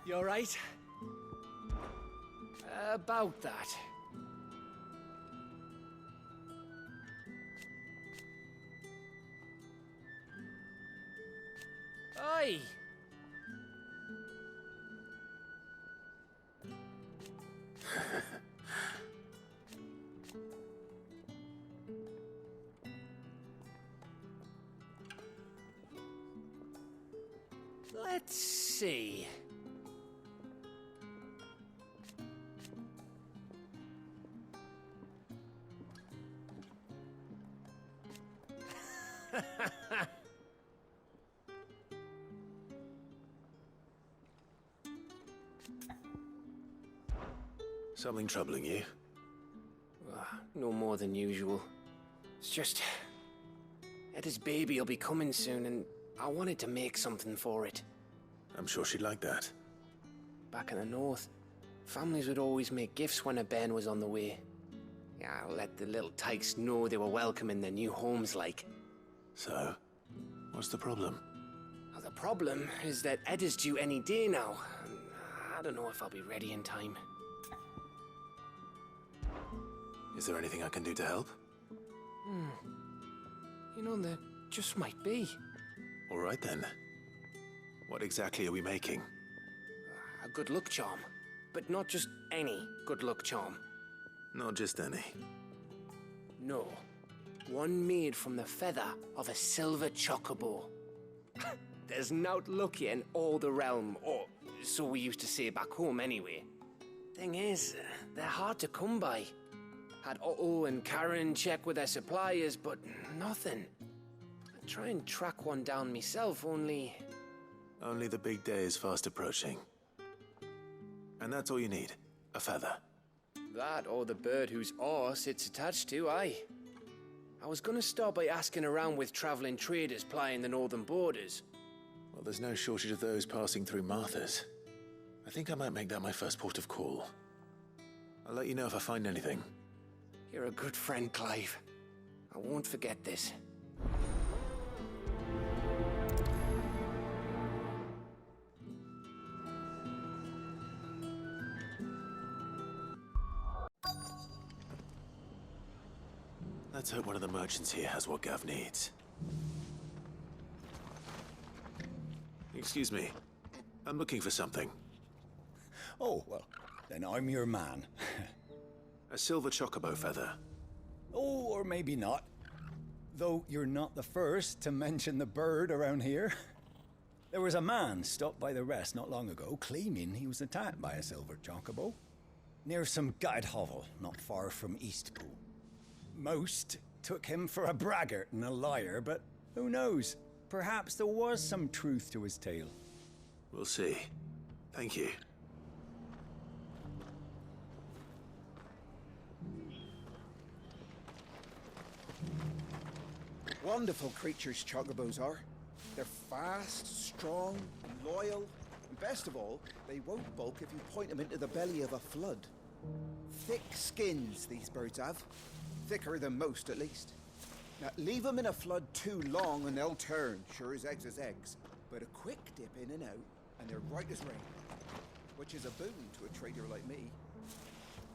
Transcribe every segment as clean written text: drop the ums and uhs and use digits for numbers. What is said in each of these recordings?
You alright? About that. Oi! Let's see. Something troubling you? No more than usual. It's just... Etta's baby will be coming soon, and I wanted to make something for it. I'm sure she'd like that. Back in the north, families would always make gifts when a bairn was on the way. Yeah, I'll let the little tykes know they were welcome in their new homes, like. So, what's the problem? Well, the problem is that Etta's due any day now. And I don't know if I'll be ready in time. Is there anything I can do to help? You know, there just might be. All right then. What exactly are we making? A good luck charm. But not just any good luck charm. Not just any. No. One made from the feather of a silver chocobo. There's naught luckier in all the realm, or so we used to say back home anyway. Thing is, they're hard to come by. Had Otto and Karen check with their suppliers, but nothing. I try and track one down myself, only... Only the big day is fast approaching. And that's all you need, a feather. That or the bird whose horse it's attached to, aye. I was gonna start by asking around with traveling traders plying the northern borders. Well, there's no shortage of those passing through Martha's. I think I might make that my first port of call. I'll let you know if I find anything. You're a good friend, Clive. I won't forget this. Let's hope one of the merchants here has what Gav needs. Excuse me. I'm looking for something. Oh, well, then I'm your man. A silver chocobo feather. Oh, or maybe not. Though you're not the first to mention the bird around here. There was a man stopped by the rest not long ago claiming he was attacked by a silver chocobo near some gutted hovel not far from Eastpool. Most took him for a braggart and a liar, but who knows? Perhaps there was some truth to his tale. We'll see. Thank you. Wonderful creatures chocobos are. They're fast, strong, loyal, and best of all, they won't balk if you point them into the belly of a flood. Thick skins these birds have. Thicker than most, at least. Now, leave them in a flood too long and they'll turn, sure as eggs is eggs. But a quick dip in and out, and they're right as rain. Which is a boon to a trader like me.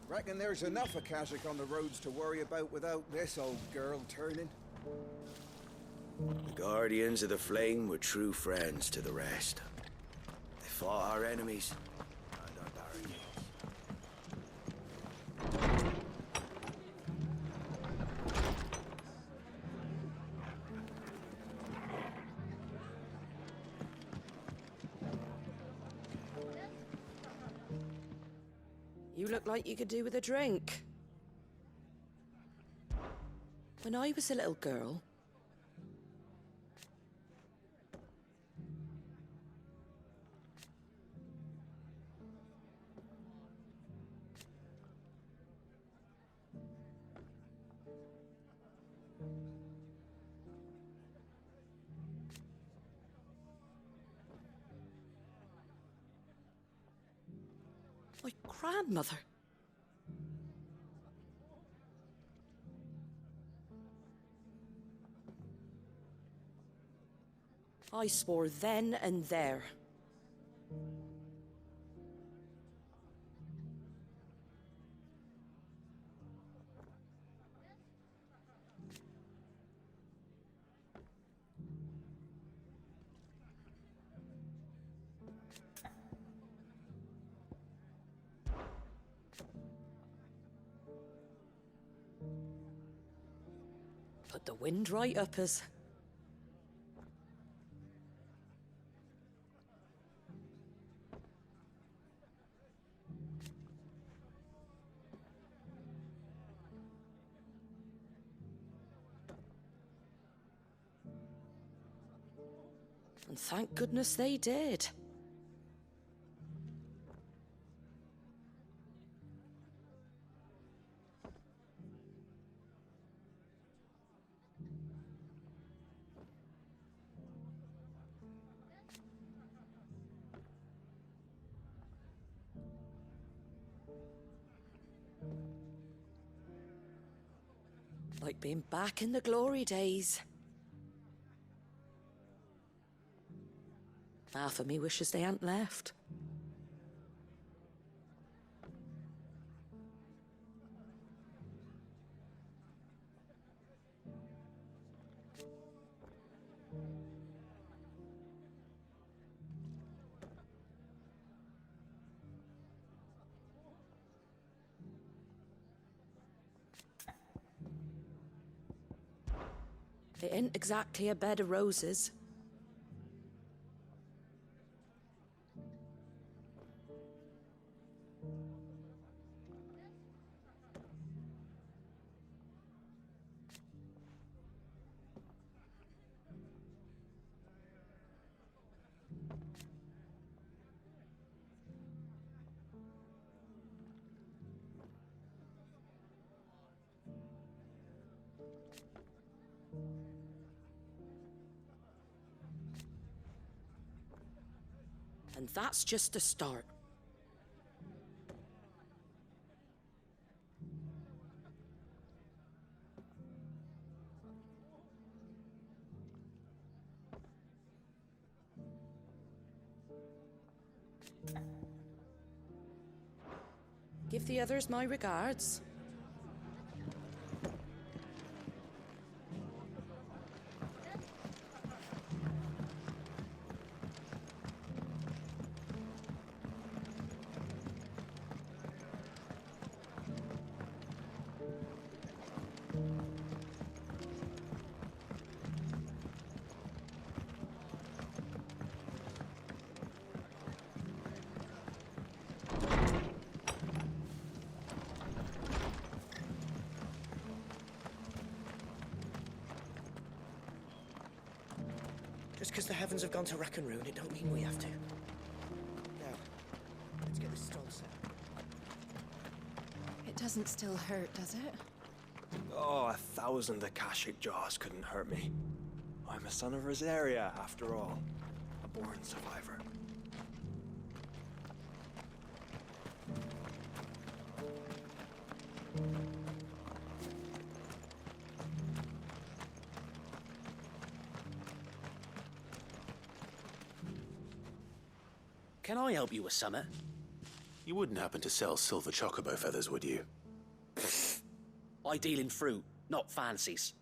Reckon there's enough of Kazakh on the roads to worry about without this old girl turning. The Guardians of the Flame were true friends to the rest. They fought our enemies and our barricades. You look like you could do with a drink. When I was a little girl, my grandmother. I swore then and there, Put the wind right up us. And thank goodness they did. Like being back in the glory days. Half of me wishes they hadn't left. It ain't exactly a bed of roses. And that's just the start. Give the others my regards. Just because the heavens have gone to rack and ruin, it don't mean we have to. Now, let's get this stall set. It doesn't still hurt, does it? Oh, 1,000 Akashic jaws couldn't hurt me. I'm a son of Rosaria, after all. A born survivor. Can I help you with something? You wouldn't happen to sell silver chocobo feathers, would you? I deal in fruit, not fancies.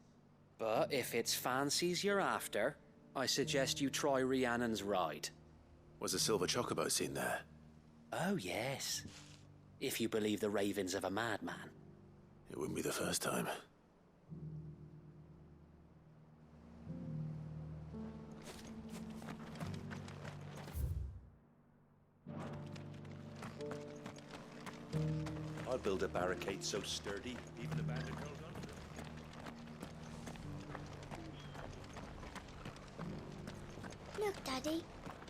But if it's fancies you're after, I suggest you try Rhiannon's ride. Was a silver chocobo seen there? Oh, yes. If you believe the ravings of a madman. It wouldn't be the first time. I'll build a barricade so sturdy, even a bandit held onto it. Look, Daddy.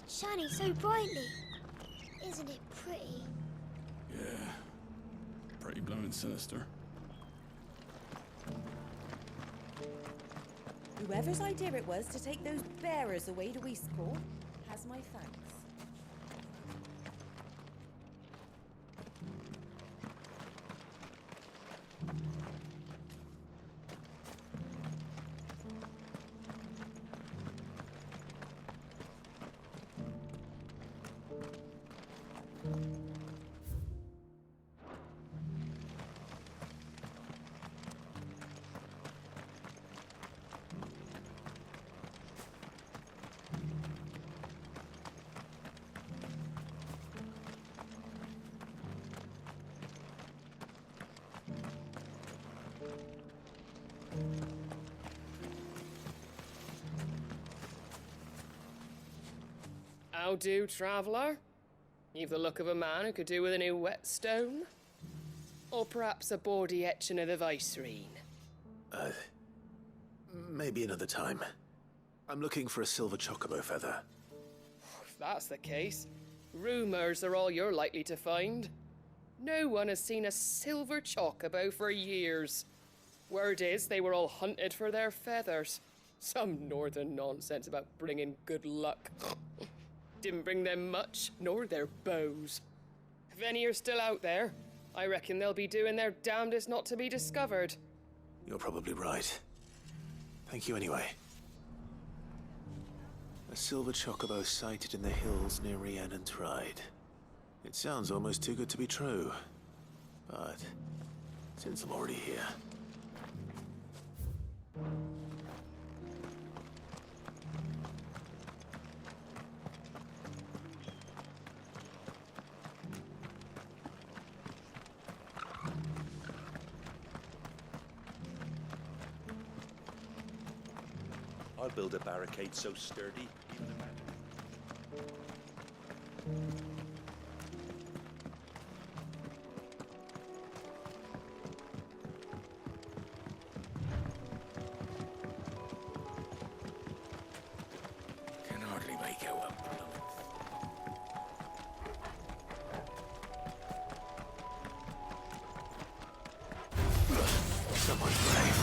It's shining so brightly. Isn't it pretty? Yeah. Pretty blooming sinister. Whoever's idea it was to take those bearers away to Eastport has my thanks. How do, traveller? You've the look of a man who could do with a new whetstone. Or perhaps a bawdy etching of the Vicerine. Maybe another time. I'm looking for a silver chocobo feather. If that's the case, rumours are all you're likely to find. No one has seen a silver chocobo for years. Word is they were all hunted for their feathers. Some northern nonsense about bringing good luck. Didn't bring them much, nor their bows. If any are still out there, I reckon they'll be doing their damnedest not to be discovered. You're probably right. Thank you anyway. A silver chocobo sighted in the hills near Rhiannon's Ride. It sounds almost too good to be true. But since I'm already here... I'll build a barricade so sturdy, even a man. Can hardly make out what Someone's brave.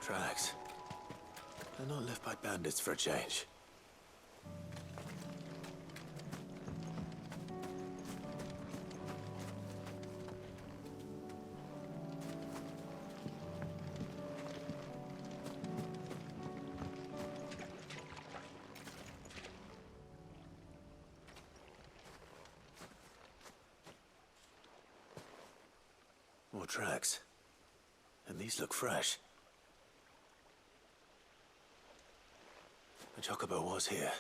Tracks. They're not left by bandits for a change. More tracks. And these look fresh. The chocobo was here.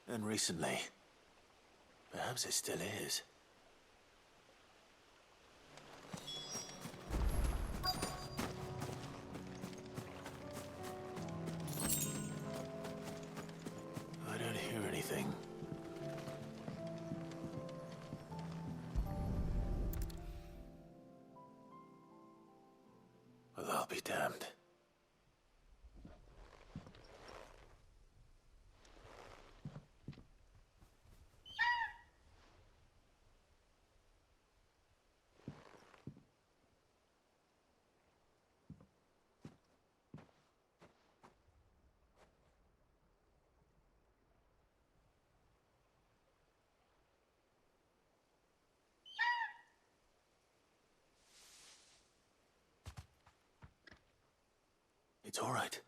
And recently. Perhaps it still is. I don't hear anything. Well, I'll be damned. It's all right.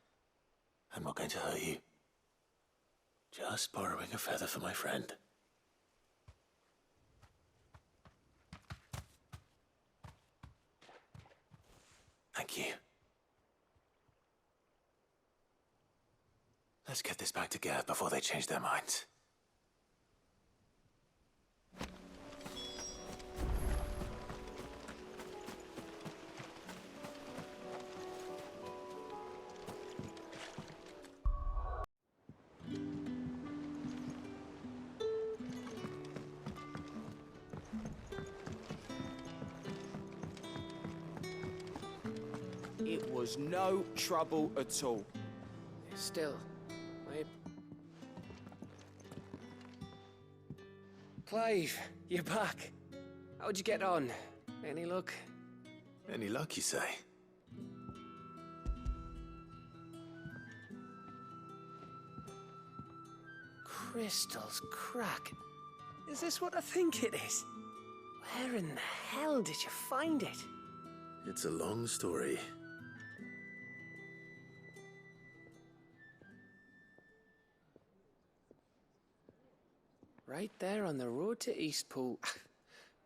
I'm not going to hurt you. Just borrowing a feather for my friend. Thank you. Let's get this back to Gav before they change their minds. It was no trouble at all. Still, Clive, you're back. How'd you get on? Any luck? Any luck, you say? Crystal's crack. Is this what I think it is? Where in the hell did you find it? It's a long story. Right there on the road to Eastpool.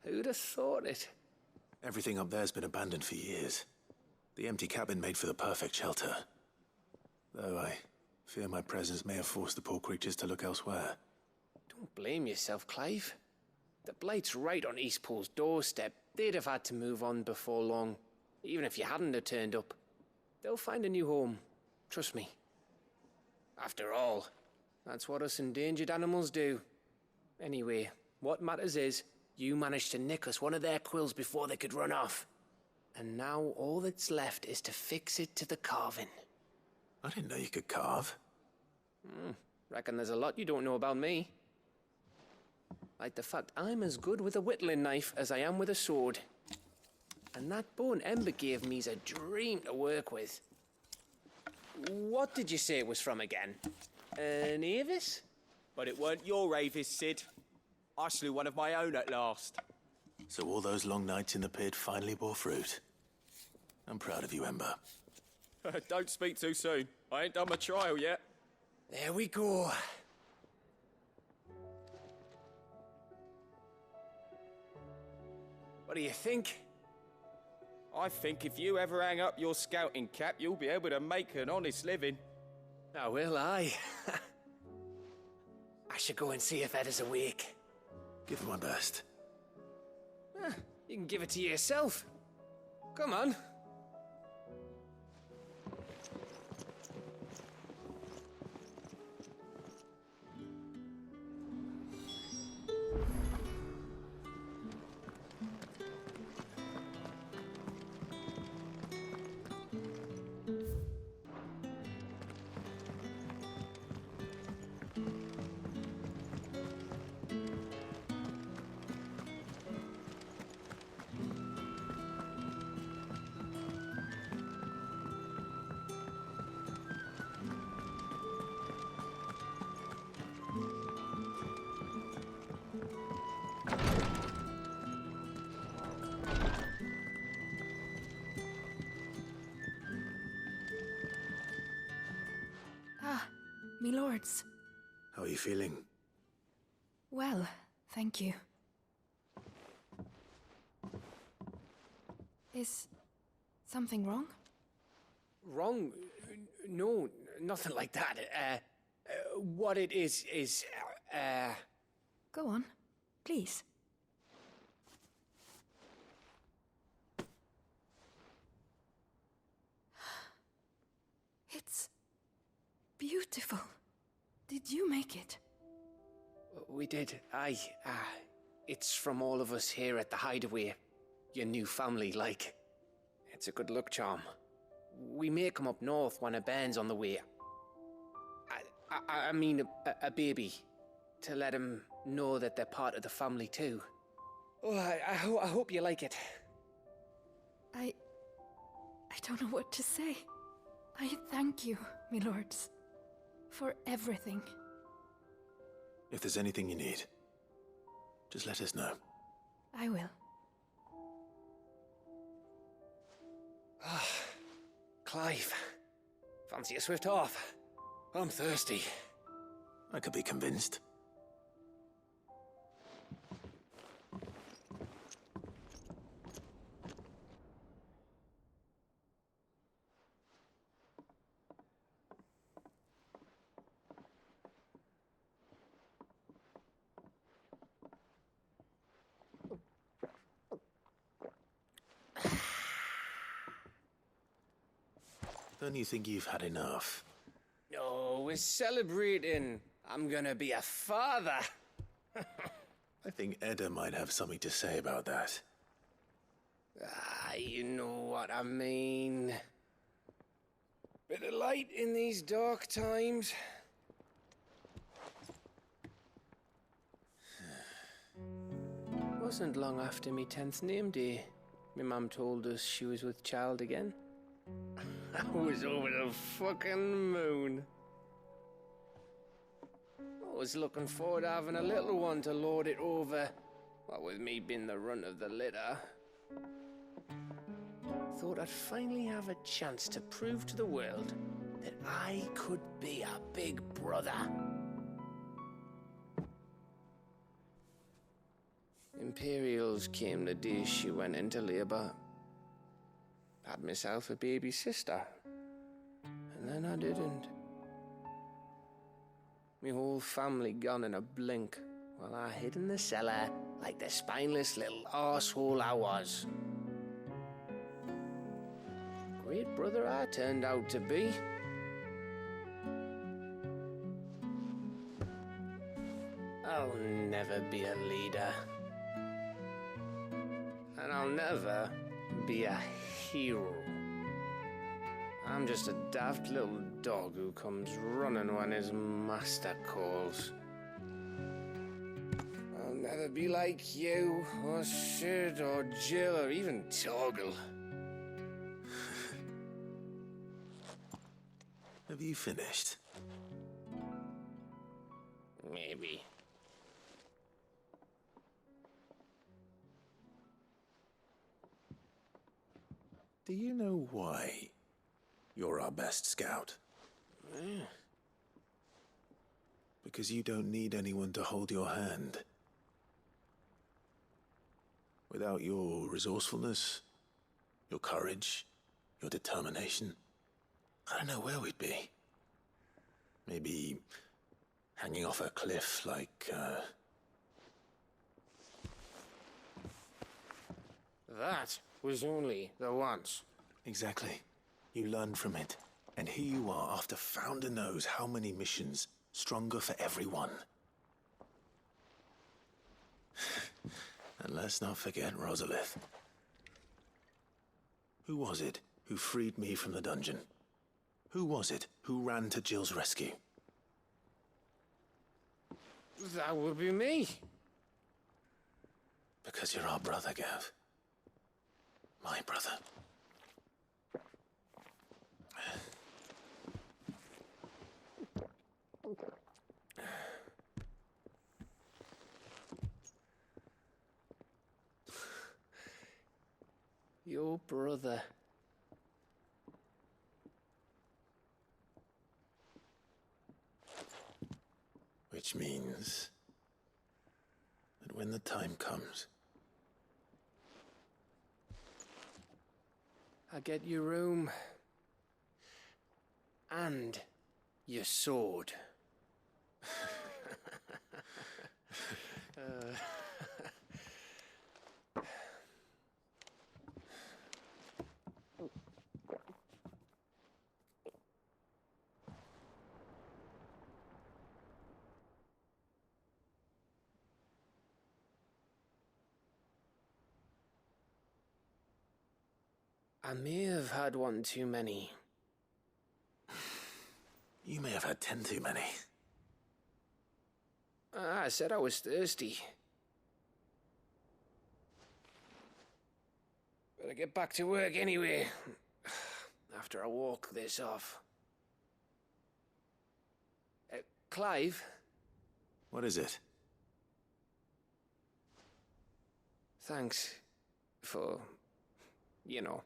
Who'd have thought it? Everything up there's been abandoned for years. The empty cabin made for the perfect shelter. Though I fear my presence may have forced the poor creatures to look elsewhere. Don't blame yourself, Clive. The Blight's right on Eastpool's doorstep. They'd have had to move on before long, even if you hadn't have turned up. They'll find a new home. Trust me. After all, that's what us endangered animals do. Anyway, what matters is, you managed to nick us one of their quills before they could run off. And now all that's left is to fix it to the carving. I didn't know you could carve. Reckon there's a lot you don't know about me. Like the fact I'm as good with a whittling knife as I am with a sword. And that bone Ember gave me's a dream to work with. What did you say it was from again? An Avis? But it weren't your Avis, Sid. I slew one of my own at last. So all those long nights in the pit finally bore fruit. I'm proud of you, Ember. Don't speak too soon. I ain't done my trial yet. There we go. What do you think? I think if you ever hang up your scouting cap, you'll be able to make an honest living. Oh, will I? I should go and see if Ed is awake. Give it my best. You can give it to yourself. Come on. Me lords. How are you feeling? Well, thank you. Is something wrong? Wrong? No, nothing like that. What it is... Go on, please. It's beautiful. Did you make it? We did. It's from all of us here at the Hideaway. Your new family, like. It's a good luck charm. We may come up north when a band's on the way. I mean a baby. To let him know that they're part of the family too. Oh, I hope you like it. I don't know what to say. I thank you, me lords, for everything. If there's anything you need, just let us know. I will. Clive, fancy a swift off? I'm thirsty. I could be convinced. Don't you think you've had enough? No, we're celebrating. I'm gonna be a father. I think Edda might have something to say about that. You know what I mean. Bit of light in these dark times. Wasn't long after me 10th name day. My mum told us she was with child again. I was over the fucking moon. I was looking forward to having a little one to lord it over. What with me being the runt of the litter. Thought I'd finally have a chance to prove to the world that I could be a big brother. Imperials came the day she went into labour. Had myself a baby sister. And then I didn't. My whole family gone in a blink, while I hid in the cellar like the spineless little arsehole I was. Great brother I turned out to be. I'll never be a leader. And I'll never be a hero. I'm just a daft little dog who comes running when his master calls. I'll never be like you, or Sid, or Jill, or even Torgal. Have you finished? Maybe. Do you know why you're our best scout? Because you don't need anyone to hold your hand. Without your resourcefulness, your courage, your determination, I don't know where we'd be. Maybe hanging off a cliff like, That was only the once. Exactly. You learned from it. And here you are after Founder knows how many missions, stronger for everyone. And let's not forget Rosalith. Who was it who freed me from the dungeon? Who was it who ran to Jill's rescue? That would be me. Because you're our brother, Gav. My brother. Your brother. Which means that when the time comes, I get your room. And your sword. I may have had one too many. You may have had 10 too many. I said I was thirsty. Better get back to work anyway. After I walk this off. Clive? What is it? Thanks for, you know.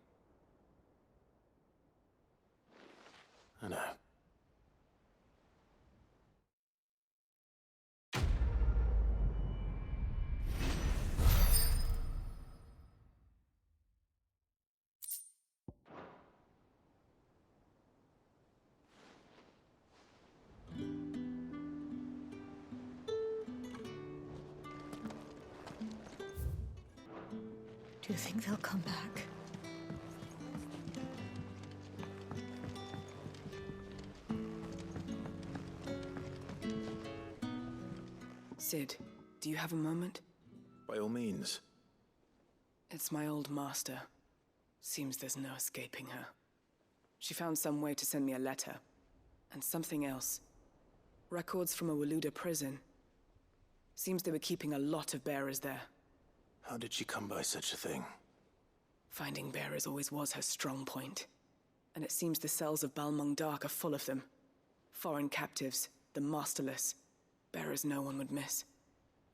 I know. Do you think they'll come back? Sid, do you have a moment? By all means. It's my old master. Seems there's no escaping her. She found some way to send me a letter. And something else. Records from a Waluda prison. Seems they were keeping a lot of bearers there. How did she come by such a thing? Finding bearers always was her strong point. And it seems the cells of Balmung Dark are full of them. Foreign captives, the masterless. Bearers no one would miss.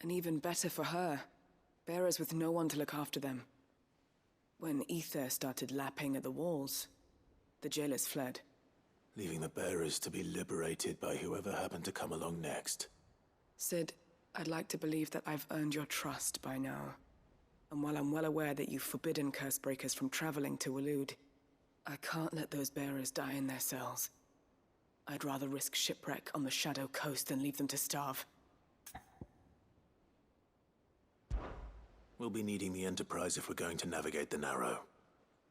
And even better for her, bearers with no one to look after them. When ether started lapping at the walls, the jailers fled. Leaving the bearers to be liberated by whoever happened to come along next. Sid, I'd like to believe that I've earned your trust by now. And while I'm well aware that you've forbidden Cursebreakers from traveling to Waloed, I can't let those bearers die in their cells. I'd rather risk shipwreck on the Shadow Coast than leave them to starve. We'll be needing the Enterprise if we're going to navigate the Narrow.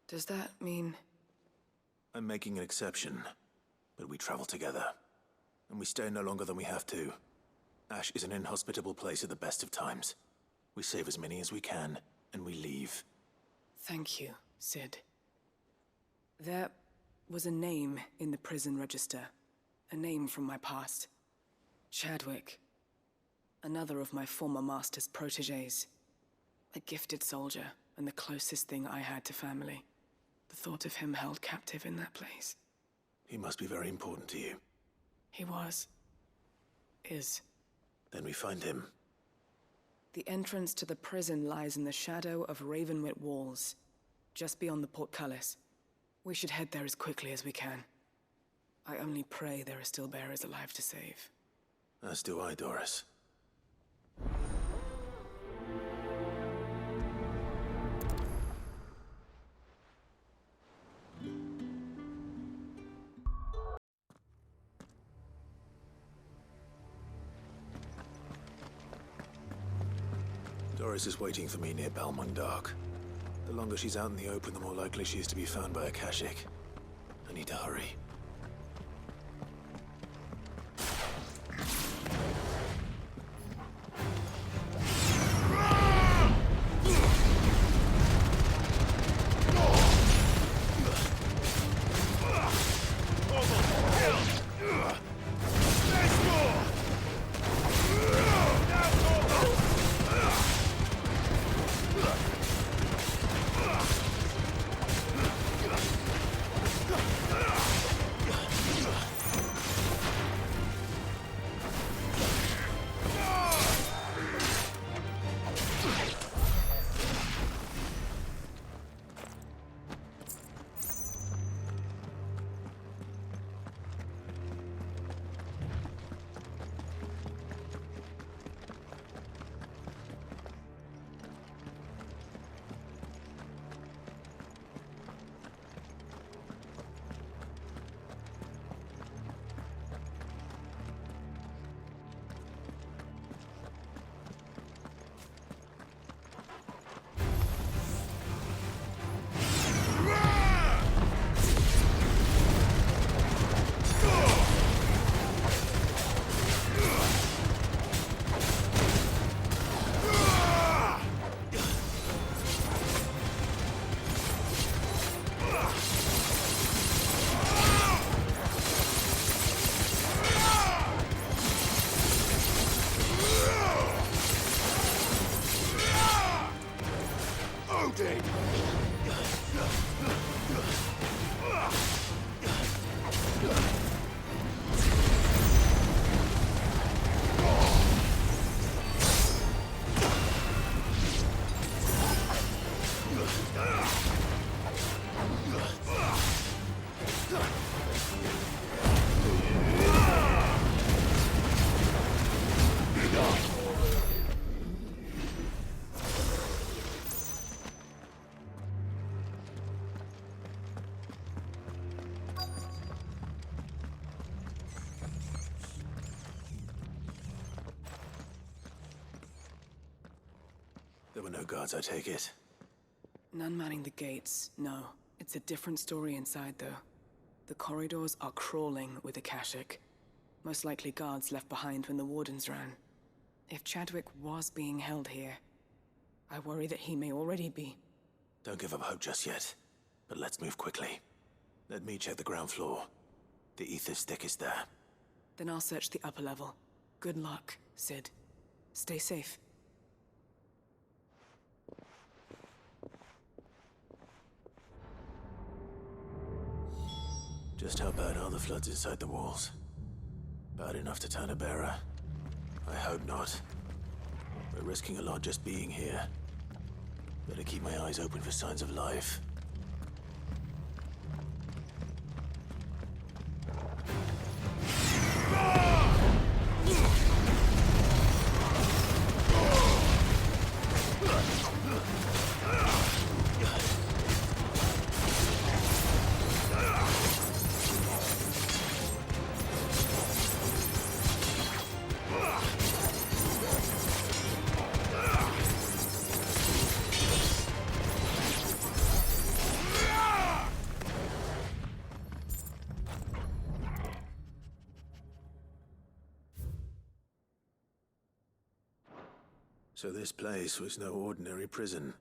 Does that mean... I'm making an exception, but we travel together. And we stay no longer than we have to. Ash is an inhospitable place at the best of times. We save as many as we can, and we leave. Thank you, Sid. There was a name in the prison register. A name from my past. Chadwick. Another of my former master's protégés. A gifted soldier, and the closest thing I had to family. The thought of him held captive in that place. He must be very important to you. He was. Is. Then we find him. The entrance to the prison lies in the shadow of Ravenwit Walls, just beyond the portcullis. We should head there as quickly as we can. I only pray there are still bearers alive to save. As do I, Doris. Doris is waiting for me near Balmung Dark. The longer she's out in the open, the more likely she is to be found by a Kashyyyk. I need to hurry. There were no guards, I take it. None manning the gates, no. It's a different story inside, though. The corridors are crawling with Akashic. Most likely guards left behind when the wardens ran. If Chadwick was being held here, I worry that he may already be. Don't give up hope just yet, but let's move quickly. Let me check the ground floor. The ether's thickest there. Then I'll search the upper level. Good luck, Sid. Stay safe. Just how bad are the floods inside the walls? Bad enough to turn a bearer? I hope not. We're risking a lot just being here. Better keep my eyes open for signs of life. So this place was no ordinary prison.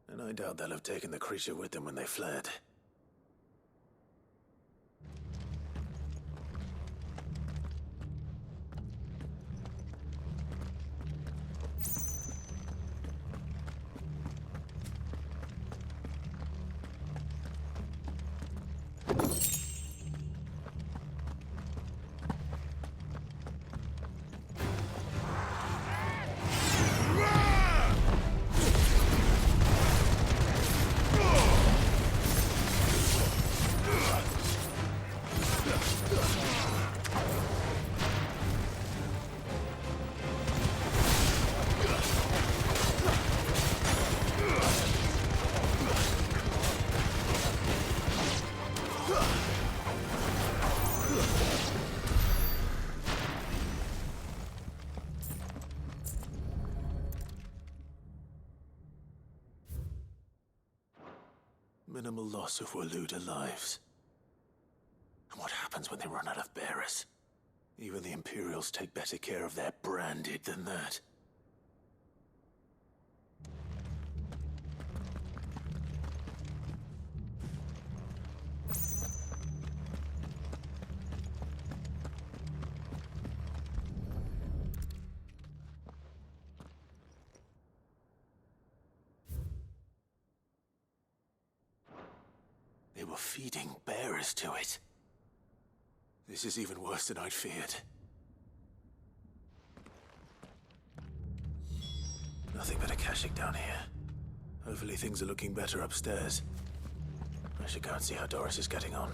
And I doubt they'll have taken the creature with them when they fled. Minimal loss of Waluda lives. And what happens when they run out of bearers? Even the Imperials take better care of their branded than that. They were feeding bearers to it. This is even worse than I'd feared. Nothing but a Akashic down here. Hopefully things are looking better upstairs. I should go and see how Doris is getting on.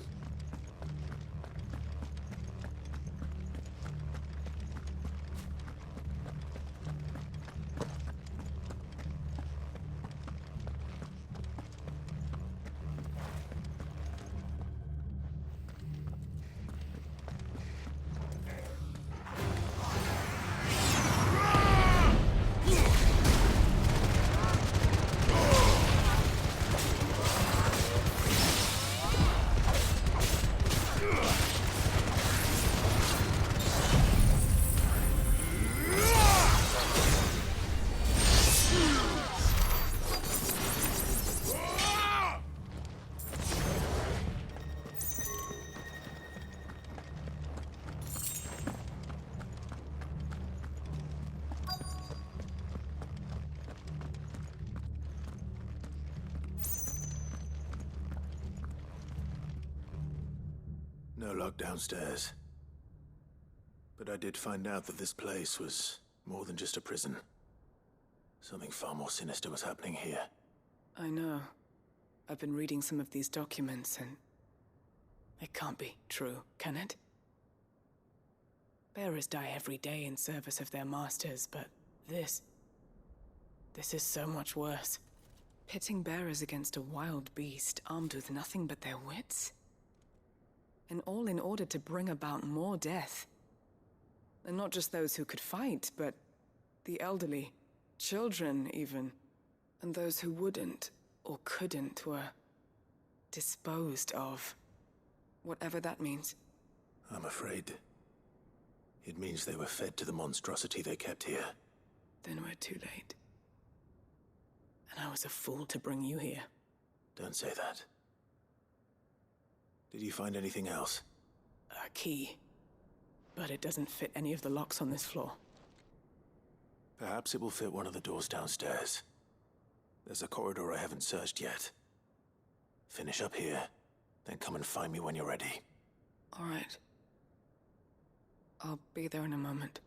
No lock downstairs. But I did find out that this place was more than just a prison. Something far more sinister was happening here. I know. I've been reading some of these documents and... it can't be true, can it? Bearers die every day in service of their masters, but this is so much worse. Pitting bearers against a wild beast armed with nothing but their wits? And all in order to bring about more death. And not just those who could fight, but the elderly, children even. And those who wouldn't or couldn't were disposed of. Whatever that means. I'm afraid It means they were fed to the monstrosity they kept here. Then we're too late. And I was a fool to bring you here. Don't say that. Did you find anything else? A key. But it doesn't fit any of the locks on this floor. Perhaps it will fit one of the doors downstairs. There's a corridor I haven't searched yet. Finish up here, then come and find me when you're ready. All right. I'll be there in a moment.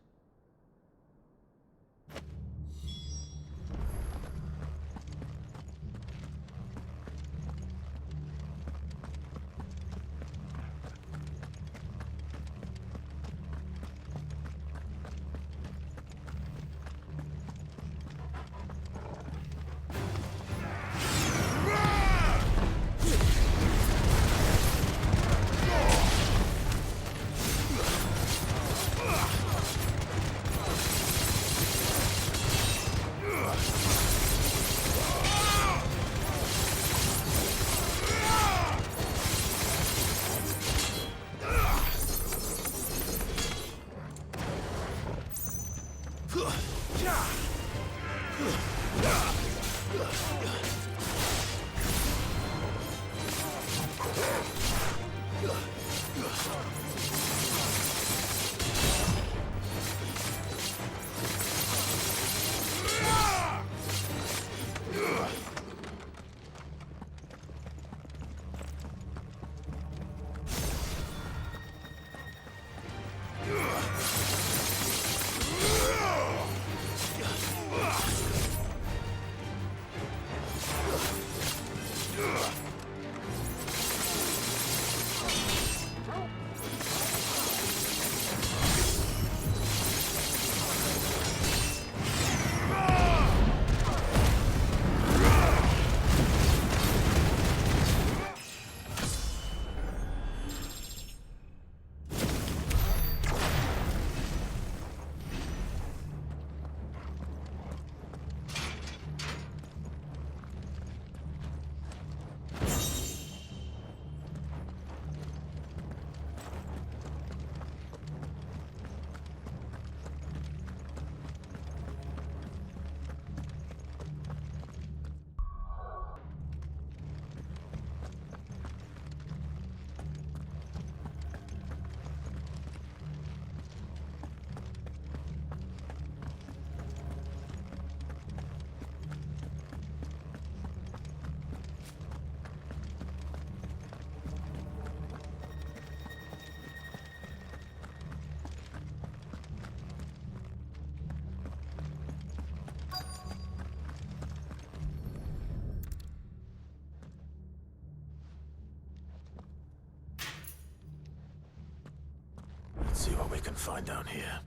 Let's see what we can find down here.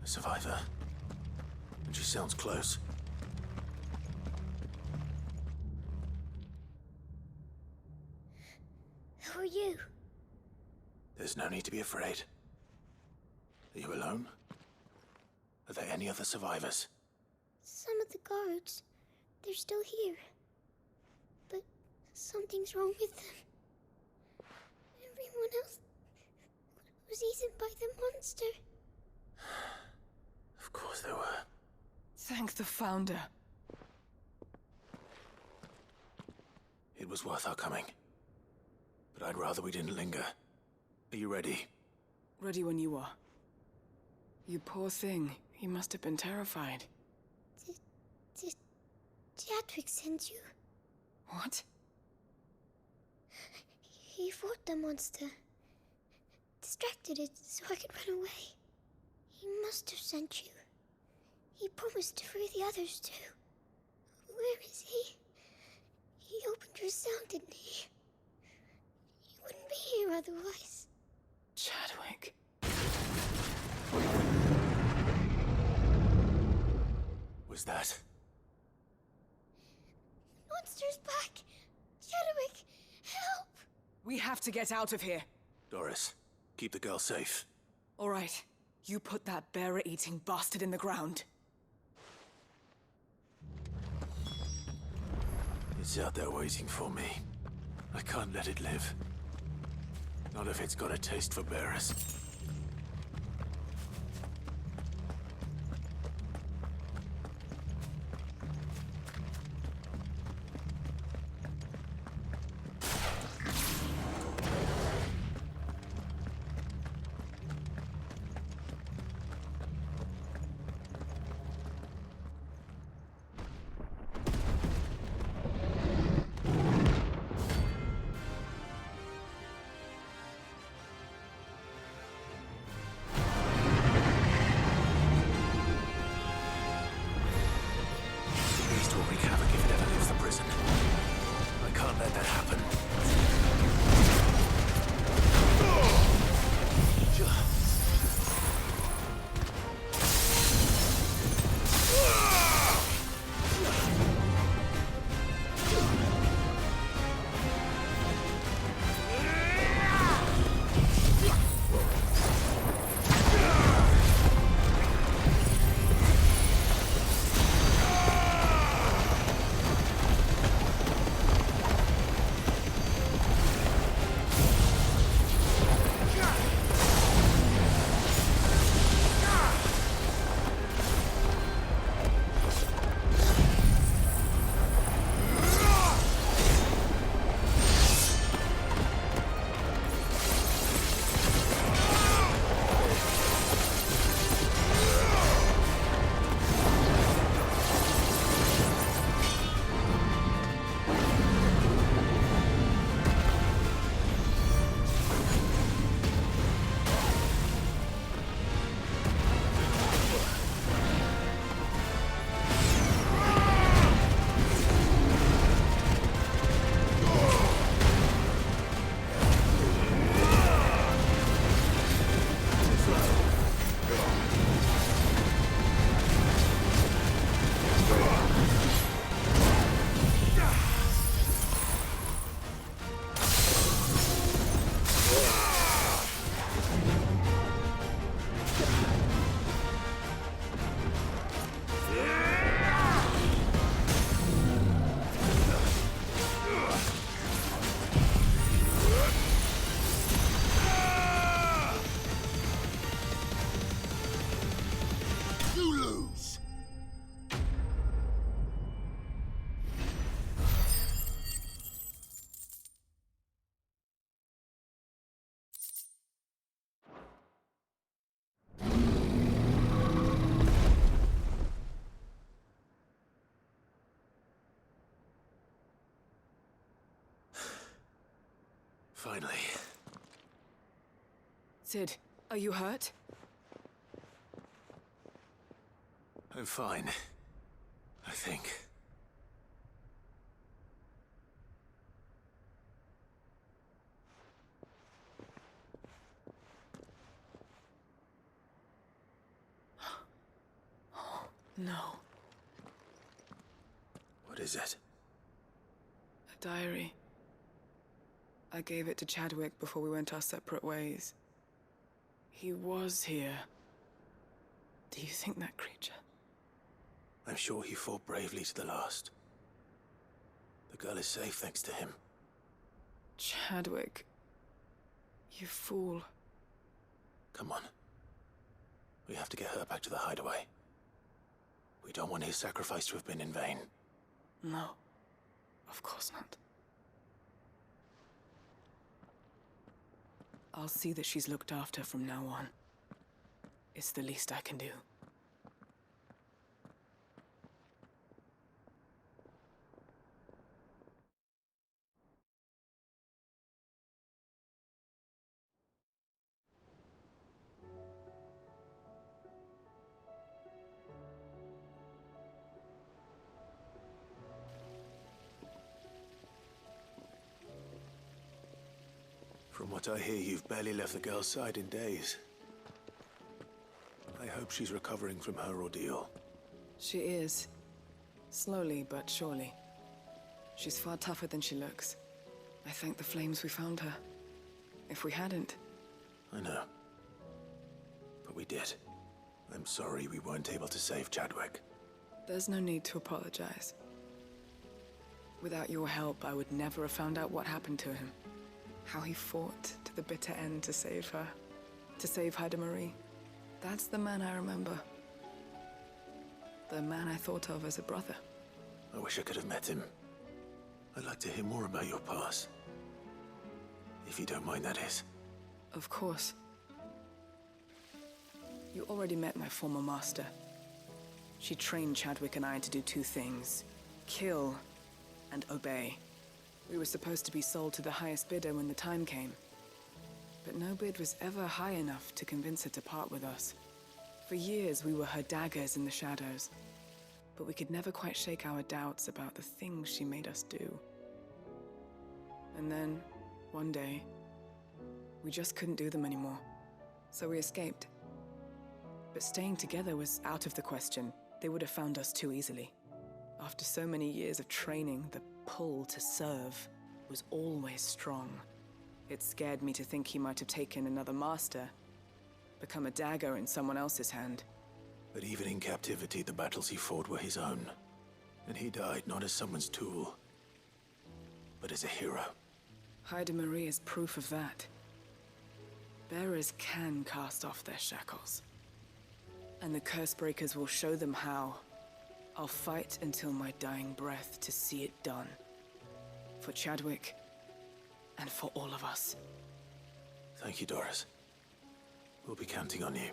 A survivor. And she sounds close. Who are you? There's no need to be afraid. Are you alone? Are there any other survivors? Some of the guards. They're still here. But something's wrong with them. Everyone else was eaten by the monster. Of course there were. Thank the Founder. It was worth our coming. But I'd rather we didn't linger. Are you ready? Ready when you are. You poor thing. He must have been terrified. Did Jadwick send you? What? He fought the monster. Distracted it so I could run away. He must have sent you. He promised to free the others too. Where is he? He opened your cell, didn't he? He wouldn't be here otherwise. Chadwick. Was that monster's back! Chadwick, help! We have to get out of here. Doris, keep the girl safe. All right. You put that bearer-eating bastard in the ground. It's out there waiting for me. I can't let it live. Not if it's got a taste for bearers. Finally. Sid, are you hurt? I'm fine. I think. No. What is it? A diary. I gave it to Chadwick before we went our separate ways. He was here. Do you think that creature? I'm sure he fought bravely to the last. The girl is safe thanks to him. Chadwick. You fool. Come on. We have to get her back to the hideaway. We don't want his sacrifice to have been in vain. No. Of course not. I'll see that she's looked after from now on. It's the least I can do. From what I hear, you've barely left the girl's side in days. I hope she's recovering from her ordeal. She is. Slowly but surely. She's far tougher than she looks. I thank the flames we found her. If we hadn't... I know. But we did. I'm sorry we weren't able to save Chadwick. There's no need to apologize. Without your help, I would never have found out what happened to him. How he fought to the bitter end to save her. To save Haida Marie. That's the man I remember. The man I thought of as a brother. I wish I could have met him. I'd like to hear more about your past. If you don't mind, that is. Of course. You already met my former master. She trained Chadwick and I to do two things. Kill and obey. We were supposed to be sold to the highest bidder when the time came. But no bid was ever high enough to convince her to part with us. For years, we were her daggers in the shadows. But we could never quite shake our doubts about the things she made us do. And then, one day, we just couldn't do them anymore. So we escaped. But staying together was out of the question. They would have found us too easily. After so many years of training, the pull to serve was always strong. It scared me to think he might have taken another master, become a dagger in someone else's hand. But even in captivity, the battles he fought were his own. And he died not as someone's tool, but as a hero. Haida Marie is proof of that. Bearers can cast off their shackles. And the Cursebreakers will show them how. I'll fight until my dying breath to see it done. For Chadwick, and for all of us. Thank you, Doris. We'll be counting on you.